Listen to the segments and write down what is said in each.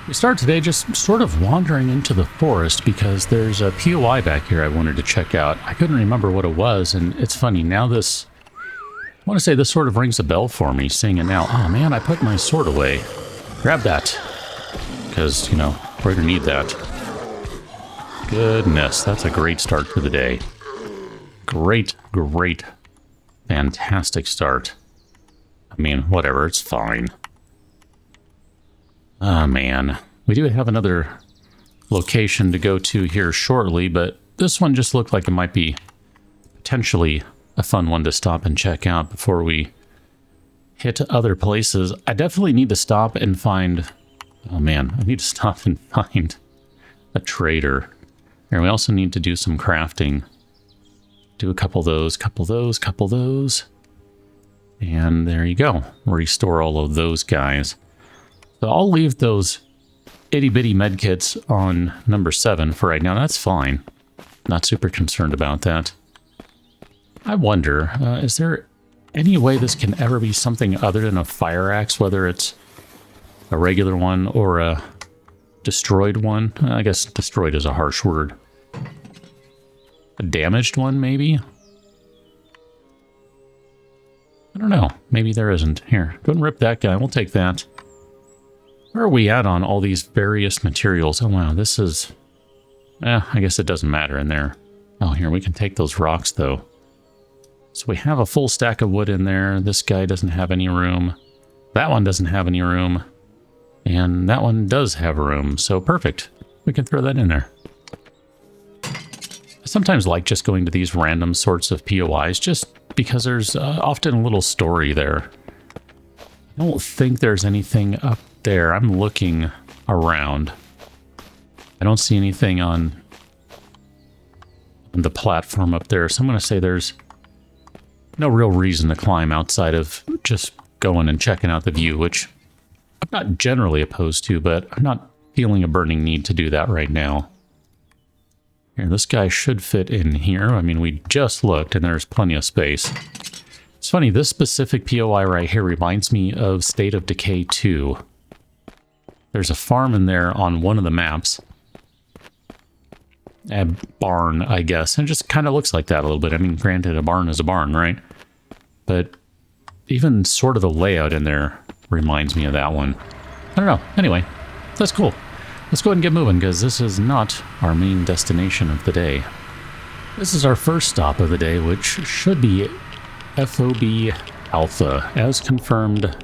We start today just sort of wandering into the forest because there's a POI back here I wanted to check out. I couldn't remember what it was, and it's funny, now this... I want to say this sort of rings a bell for me, seeing it now. Oh man, I put my sword away. Grab that. Because, you know, we're going to need that. Goodness, that's a great start to the day. Great, fantastic start. I mean, whatever, it's fine. Ah, man. We do have another location to go to here shortly, but this one just looked like it might be potentially a fun one to stop and check out before we hit other places. I definitely need to stop and find... Oh, man. I need to stop and find a trader. And we also need to do some crafting. Do a couple of those. And there you go. Restore all of those guys. So I'll leave those itty-bitty medkits on number 7 for right now. That's fine. Not super concerned about that. I wonder, is there any way this can ever be something other than a fire axe, whether it's a regular one or a destroyed one? I guess destroyed is a harsh word. A damaged one, maybe? I don't know. Maybe there isn't. Here, go and rip that guy. We'll take that. Where are we at on all these various materials? Oh, wow, this is... I guess it doesn't matter in there. Oh, here, we can take those rocks, though. So we have a full stack of wood in there. This guy doesn't have any room. That one doesn't have any room. And that one does have room, so perfect. We can throw that in there. I sometimes like just going to these random sorts of POIs, just because there's often a little story there. I don't think there's anything up there. I'm looking around. I don't see anything on the platform up there, so I'm going to say there's no real reason to climb outside of just going and checking out the view, which I'm not generally opposed to, but I'm not feeling a burning need to do that right now. Here, this guy should fit in here. I mean, we just looked and there's plenty of space. It's funny, this specific POI right here reminds me of State of Decay 2. There's a farm in there on one of the maps. A barn, I guess. And it just kind of looks like that a little bit. I mean, granted, a barn is a barn, right? But even sort of the layout in there reminds me of that one. I don't know. Anyway, that's cool. Let's go ahead and get moving, because this is not our main destination of the day. This is our first stop of the day, which should be FOB Alpha, as confirmed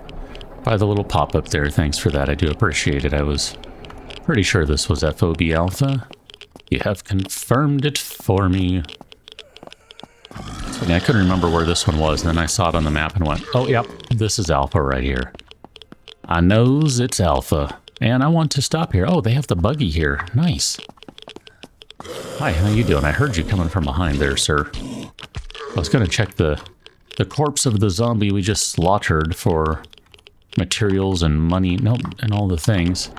by the little pop-up there. Thanks for that. I do appreciate it. I was pretty sure this was FOB Alpha. You have confirmed it for me. I couldn't remember where this one was, and then I saw it on the map and went, oh, yep, this is Alpha right here. I knows it's Alpha, and I want to stop here. Oh, they have the buggy here. Nice. Hi, how you doing? I heard you coming from behind there, sir. I was going to check the corpse of the zombie we just slaughtered for materials and money, nope, and all the things.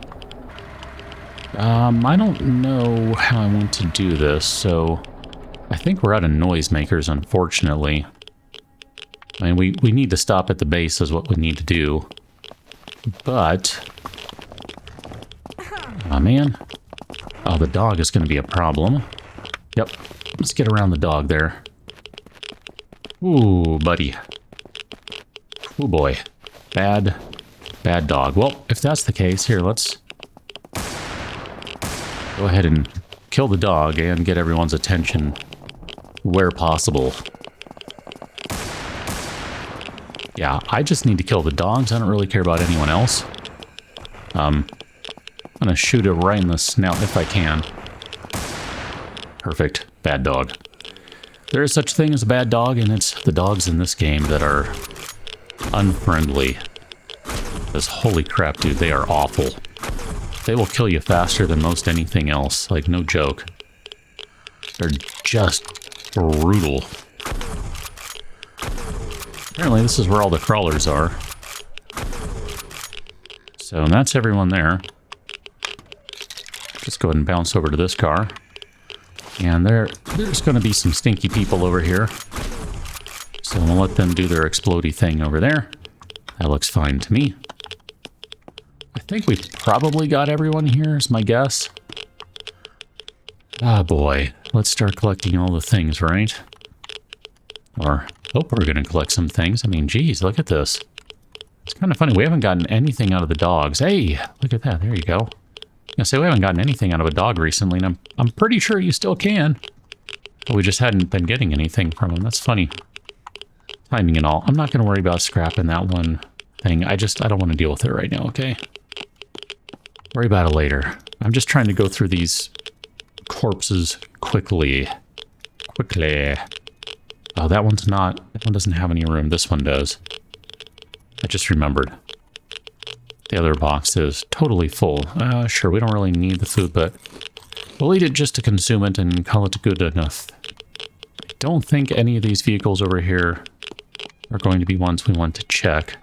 I don't know how I want to do this, so I think we're out of noisemakers, unfortunately. I mean, we need to stop at the base is what we need to do. But... oh, man. Oh, the dog is going to be a problem. Yep. Let's get around the dog there. Ooh, buddy. Ooh, boy. Bad dog. Well, if that's the case, here, let's go ahead and kill the dog and get everyone's attention where possible. Yeah, I just need to kill the dogs. I don't really care about anyone else. I'm gonna shoot it right in the snout if I can. Perfect. Bad dog. There is such a thing as a bad dog, and it's the dogs in this game that are unfriendly. Because holy crap, dude, they are awful. They will kill you faster than most anything else. Like, no joke. They're just brutal. Apparently this is where all the crawlers are. So that's everyone there. Just go ahead and bounce over to this car. And there's going to be some stinky people over here. So we'll let them do their explodey thing over there. That looks fine to me. I think we've probably got everyone here, is my guess. Ah, boy. Let's start collecting all the things, right? Or hope we're going to collect some things. I mean, geez, look at this. It's kind of funny. We haven't gotten anything out of the dogs. Hey, look at that. There you go. I say we haven't gotten anything out of a dog recently, and I'm pretty sure you still can. But we just hadn't been getting anything from them. That's funny. Timing and all. I'm not going to worry about scrapping that one thing. I don't want to deal with it right now, okay? Worry about it later. I'm just trying to go through these corpses quickly. Quickly. Oh, that one's not. That one doesn't have any room. This one does. I just remembered. The other box is totally full. Sure, we don't really need the food, but we'll eat it just to consume it and call it good enough. I don't think any of these vehicles over here are going to be ones we want to check.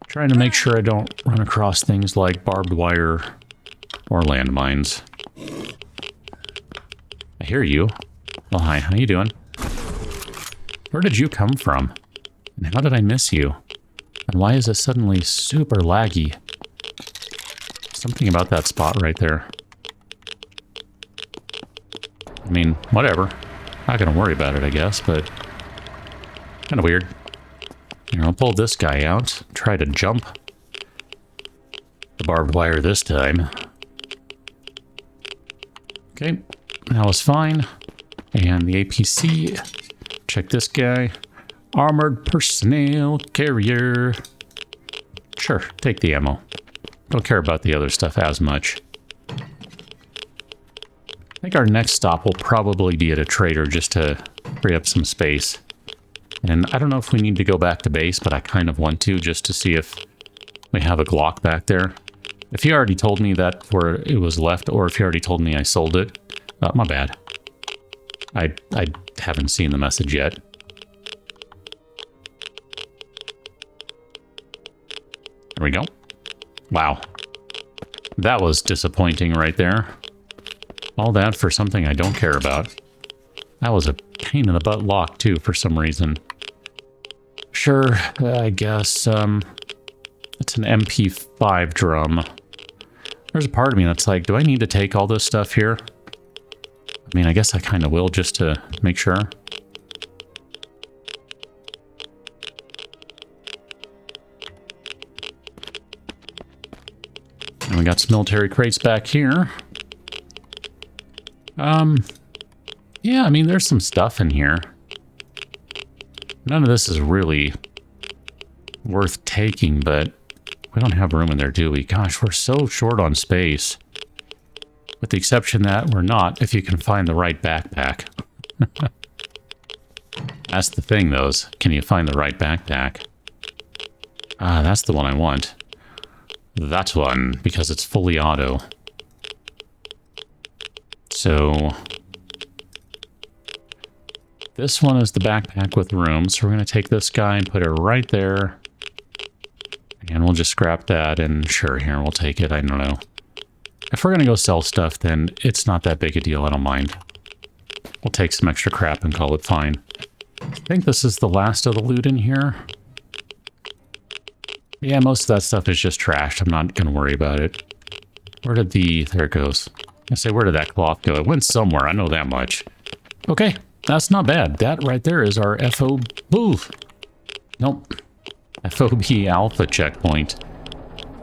Trying to make sure I don't run across things like barbed wire or landmines. I hear you. Well, hi, how you doing? Where did you come from? And how did I miss you? And why is it suddenly super laggy? Something about that spot right there. I mean, whatever. Not gonna worry about it, I guess, but kind of weird. Here, I'll pull this guy out. Try to jump the barbed wire this time. Okay, that was fine. And the APC. Check this guy. Armored personnel carrier. Sure, take the ammo. Don't care about the other stuff as much. I think our next stop will probably be at a trader just to free up some space. And I don't know if we need to go back to base, but I kind of want to just to see if we have a Glock back there. If he already told me that where it was left, or if he already told me I sold it, my bad. I haven't seen the message yet. There we go. Wow. That was disappointing right there. All that for something I don't care about. That was a pain in the butt lock, too, for some reason. Sure, I guess, it's an MP5 drum. There's a part of me that's like, do I need to take all this stuff here? I mean, I guess I kind of will, just to make sure. And we got some military crates back here. Yeah, I mean, there's some stuff in here. None of this is really worth taking, but we don't have room in there, do we? Gosh, we're so short on space. With the exception that we're not, if you can find the right backpack. That's the thing, though, is can you find the right backpack? Ah, that's the one I want. That one, because it's fully auto. So this one is the backpack with room, so we're going to take this guy and put it right there. And we'll just scrap that, and sure, here, we'll take it, I don't know. If we're going to go sell stuff, then it's not that big a deal, I don't mind. We'll take some extra crap and call it fine. I think this is the last of the loot in here. Yeah, most of that stuff is just trashed. I'm not going to worry about it. Where did the... There it goes. I say, where did that cloth go? It went somewhere, I know that much. Okay, that's not bad. That right there is our FOB... Nope. FOB Alpha checkpoint.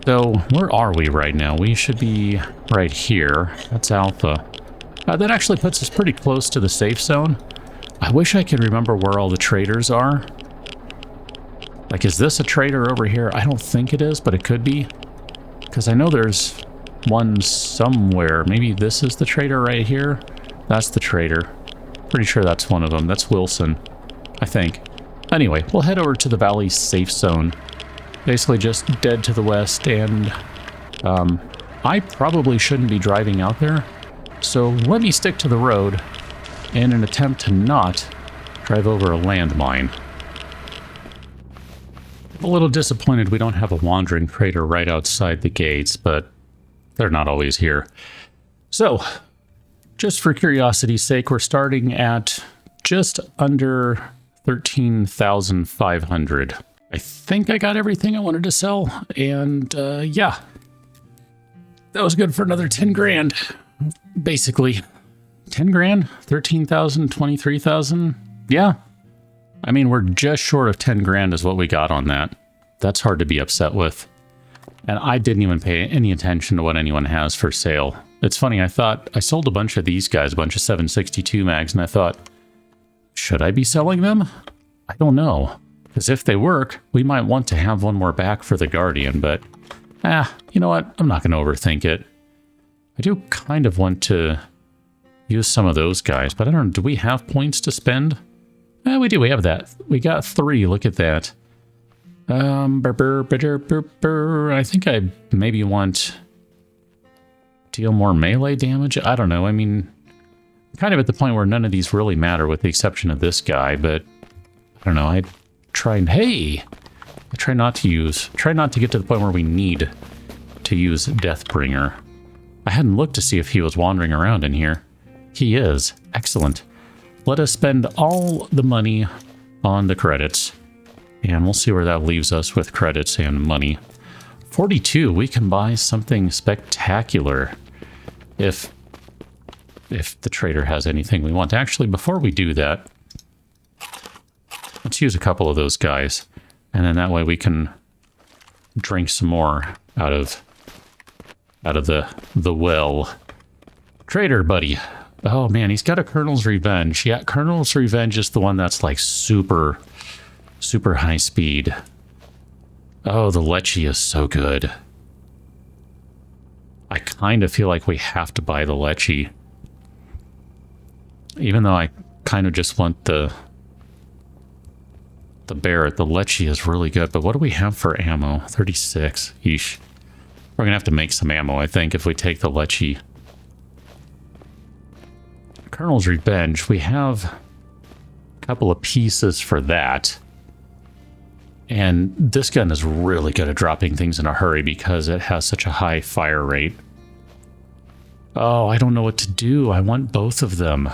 So, where are we right now? We should be right here. That's Alpha. That actually puts us pretty close to the safe zone. I wish I could remember where all the traders are. Like, is this a trader over here? I don't think it is, but it could be. Because I know there's one somewhere. Maybe this is the trader right here? That's the trader. Pretty sure that's one of them. That's Wilson, I think. Anyway, we'll head over to the valley safe zone. Basically just dead to the west, and I probably shouldn't be driving out there. So let me stick to the road in an attempt to not drive over a landmine. A little disappointed we don't have a wandering crater right outside the gates, but they're not always here. So, just for curiosity's sake, we're starting at just under 13,500. I think I got everything I wanted to sell. And yeah, that was good for another 10 grand. Basically, 10 grand, 13,000, 23,000. Yeah. I mean, we're just short of 10 grand is what we got on that. That's hard to be upset with. And I didn't even pay any attention to what anyone has for sale. It's funny, I thought I sold a bunch of these guys, a bunch of 762 mags, and I thought, should I be selling them? I don't know. Because if they work, we might want to have one more back for the Guardian, but you know what? I'm not going to overthink it. I do kind of want to use some of those guys, but I don't know, do we have points to spend? We do, we have that. We got 3, look at that. I think I maybe want deal more melee damage. I don't know. I mean, kind of at the point where none of these really matter with the exception of this guy, but I don't know. I try not to get to the point where we need to use Deathbringer. I hadn't looked to see if he was wandering around in here. He is. Excellent. Let us spend all the money on the credits. And we'll see where that leaves us with credits and money. 42, we can buy something spectacular if the trader has anything we want. Actually, before we do that, let's use a couple of those guys. And then that way we can drink some more out of the well. Trader buddy. Oh man, he's got a Colonel's Revenge. Yeah, Colonel's Revenge is the one that's like super high speed. Oh, the Lecce is so good. I kind of feel like we have to buy the Lecce. Even though I kind of just want the Barrett. The Lecce is really good, but what do we have for ammo? 36. Yeesh. We're going to have to make some ammo, I think, if we take the Lecce. Colonel's Revenge. We have a couple of pieces for that. And this gun is really good at dropping things in a hurry because it has such a high fire rate. Oh, I don't know what to do. I want both of them.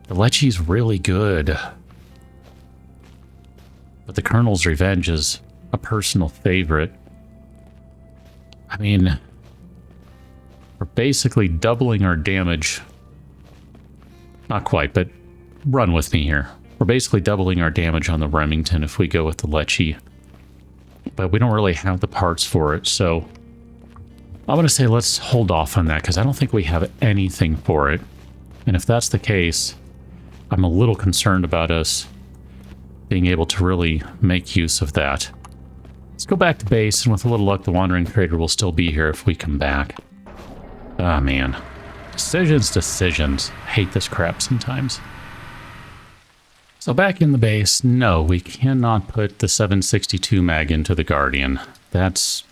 The Lecce's really good. But the Colonel's Revenge is a personal favorite. I mean, we're basically doubling our damage. Not quite, but run with me here. We're basically doubling our damage on the Remington if we go with the Lecce. But we don't really have the parts for it, so I'm going to say let's hold off on that because I don't think we have anything for it. And if that's the case, I'm a little concerned about us being able to really make use of that. Let's go back to base, and with a little luck, the Wandering Trader will still be here if we come back. Ah, man. Decisions. Hate this crap sometimes. So back in the base, no, we cannot put the 762 mag into the Guardian. That's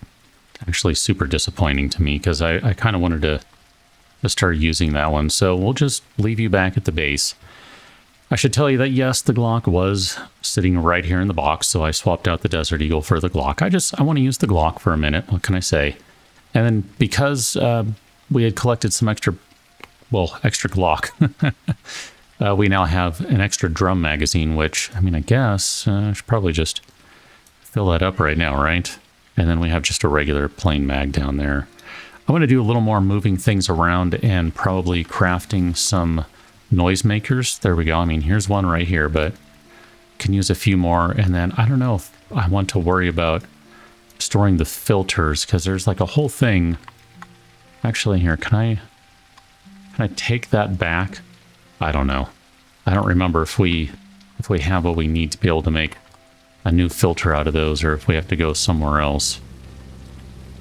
actually super disappointing to me because I kind of wanted to start using that one. So we'll just leave you back at the base. I should tell you that yes, the Glock was sitting right here in the box, so I swapped out the Desert Eagle for the Glock. I want to use the Glock for a minute, what can I say? And then because we had collected some extra Glock, we now have an extra drum magazine, which, I mean, I guess I should probably just fill that up right now, right? And then we have just a regular plain mag down there. I'm going to do a little more moving things around and probably crafting some noisemakers. There we go. I mean, here's one right here, but can use a few more. And then I don't know if I want to worry about storing the filters because there's like a whole thing. Actually, here, can I take that back? I don't know. I don't remember if we have what we need to be able to make a new filter out of those or if we have to go somewhere else.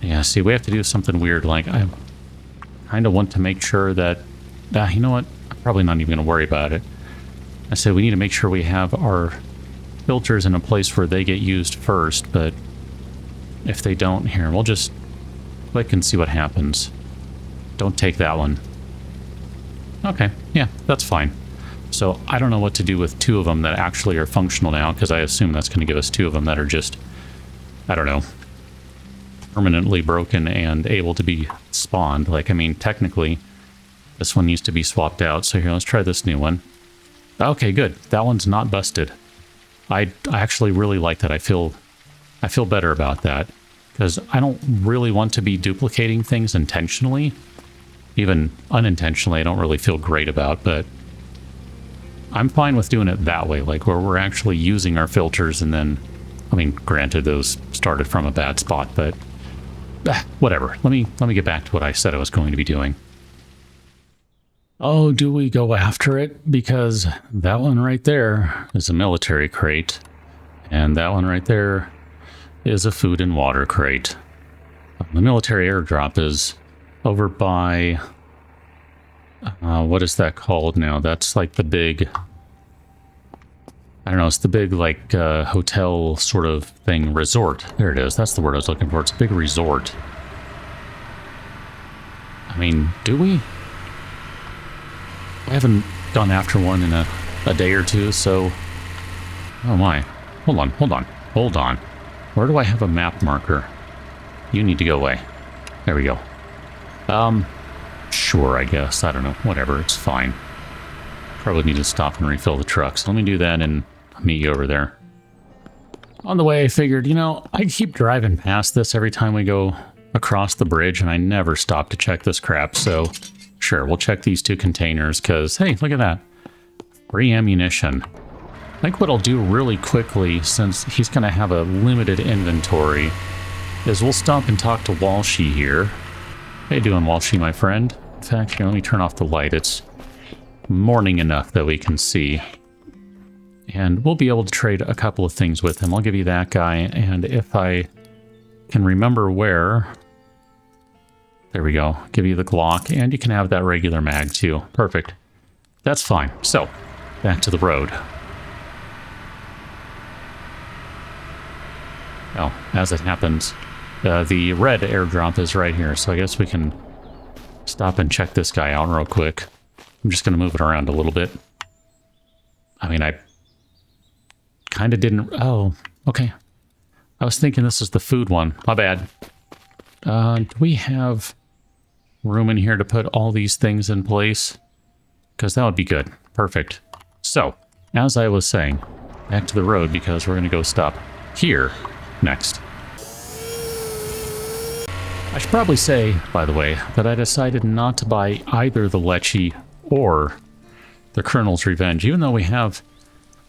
Yeah, see, we have to do something weird. Like, I kind of want to make sure that, you know what? I'm probably not even going to worry about it. I said we need to make sure we have our filters in a place where they get used first, but if they don't, here, we'll just click and see what happens. Don't take that one. Okay, yeah, that's fine. So I don't know what to do with two of them that actually are functional now, because I assume that's going to give us two of them that are just, I don't know, permanently broken and able to be spawned. Like, I mean, technically, this one needs to be swapped out. So here, let's try this new one. Okay, good. That one's not busted. I actually really like that. I feel better about that, because I don't really want to be duplicating things intentionally. Even unintentionally, I don't really feel great about, but I'm fine with doing it that way, like where we're actually using our filters, and then, I mean, granted, those started from a bad spot, but whatever. Let me get back to what I said I was going to be doing. Oh, do we go after it? Because that one right there is a military crate, and that one right there is a food and water crate. The military airdrop is over by... what is that called now? That's like the big... I don't know, it's the big, like, hotel sort of thing. Resort. There it is. That's the word I was looking for. It's a big resort. I mean, do we? I haven't gone after one in a day or two, so... Oh my. Hold on. Where do I have a map marker? You need to go away. There we go. Sure, I guess. I don't know. Whatever, it's fine. Probably need to stop and refill the truck, so let me do that and meet you over there. On the way, I figured, you know, I keep driving past this every time we go across the bridge, and I never stop to check this crap, so sure, we'll check these 2 containers, because, hey, look at that. Free ammunition. I think what I'll do really quickly, since he's going to have a limited inventory, is we'll stop and talk to Walshy here. How you doing, Walshy, my friend? In fact, here, let me turn off the light. It's morning enough that we can see. And we'll be able to trade a couple of things with him. I'll give you that guy, and if I can remember where... There we go. Give you the Glock, and you can have that regular mag, too. Perfect. That's fine. So, back to the road. Well, as it happens, the red airdrop is right here, so I guess we can stop and check this guy out real quick. I'm just going to move it around a little bit. I mean, I kind of didn't... Oh, okay. I was thinking this is the food one. My bad. Do we have room in here to put all these things in place? Because that would be good. Perfect. So, as I was saying, back to the road, because we're going to go stop here next. I should probably say, by the way, that I decided not to buy either the Lecce or the Colonel's Revenge. Even though we have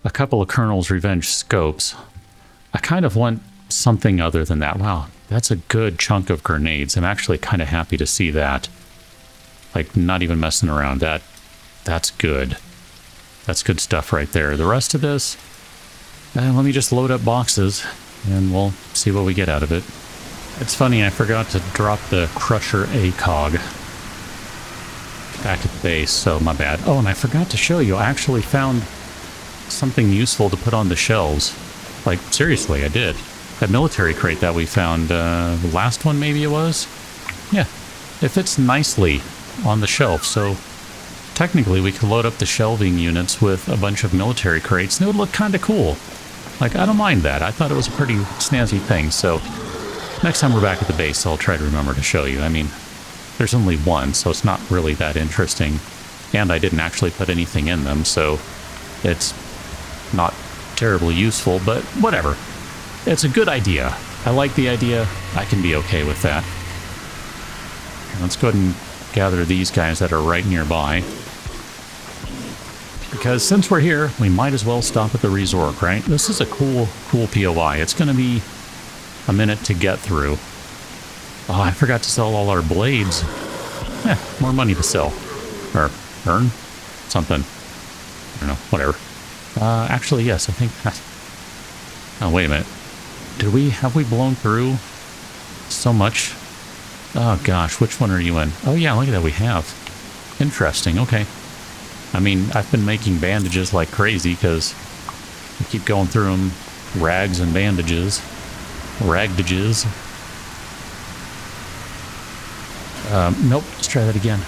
a couple of Colonel's Revenge scopes, I kind of want something other than that. Wow, that's a good chunk of grenades. I'm actually kind of happy to see that. Like, not even messing around. That's good. That's good stuff right there. The rest of this, let me just load up boxes, and we'll see what we get out of it. It's funny, I forgot to drop the Crusher ACOG back at the base, so my bad. Oh, and I forgot to show you, I actually found something useful to put on the shelves. Like, seriously, I did. That military crate that we found, the last one maybe it was? Yeah, it fits nicely on the shelf, so technically we could load up the shelving units with a bunch of military crates, and it would look kind of cool. Like, I don't mind that. I thought it was a pretty snazzy thing, so next time we're back at the base, I'll try to remember to show you. I mean, there's only one, so it's not really that interesting, and I didn't actually put anything in them, so it's not terribly useful, but whatever. It's a good idea. I like the idea. I can be okay with that. Let's go ahead and gather these guys that are right nearby. Because since we're here, we might as well stop at the resort, right? This is a cool POI. It's going to be a minute to get through. Oh, I forgot to sell all our blades. More money to sell. Or earn something. I don't know, whatever. Actually, yes, I think that... Oh, wait a minute. Have we blown through so much? Oh gosh, which one are you in? Oh yeah, look at that, we have. Interesting, okay. I mean, I've been making bandages like crazy because I keep going through them. Rags and bandages. Ragdages. Nope, let's try that again.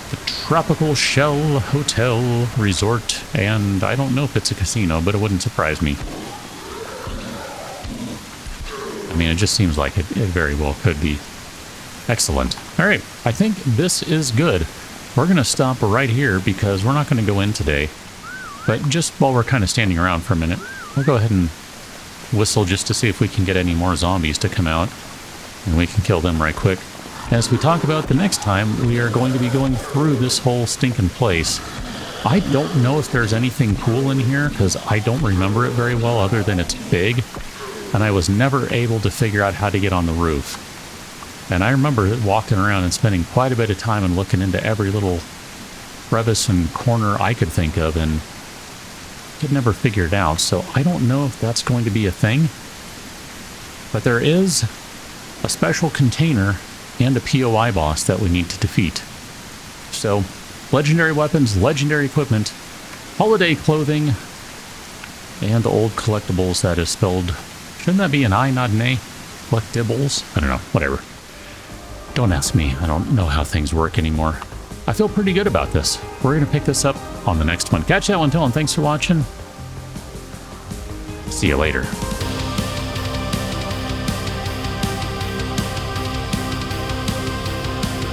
The Tropical Shell Hotel Resort, and I don't know if it's a casino, but it wouldn't surprise me. I mean, it just seems like it very well could be. Excellent. All right, I think this is good. We're going to stop right here because we're not going to go in today. But just while we're kind of standing around for a minute, we'll go ahead and whistle just to see if we can get any more zombies to come out. And we can kill them right quick. As we talk about the next time, we are going to be going through this whole stinking place. I don't know if there's anything cool in here, because I don't remember it very well other than it's big. And I was never able to figure out how to get on the roof. And I remember walking around and spending quite a bit of time and looking into every little crevice and corner I could think of, and could never figure it out. So I don't know if that's going to be a thing. But there is a special container and a POI boss that we need to defeat. So, legendary weapons, legendary equipment, holiday clothing, and old collectibles. That is spelled, shouldn't that be an I, not an A? Collectibles? I don't know, whatever. Don't ask me, I don't know how things work anymore. I feel pretty good about this. We're going to pick this up on the next one. Catch that one, till, and thanks for watching. See you later.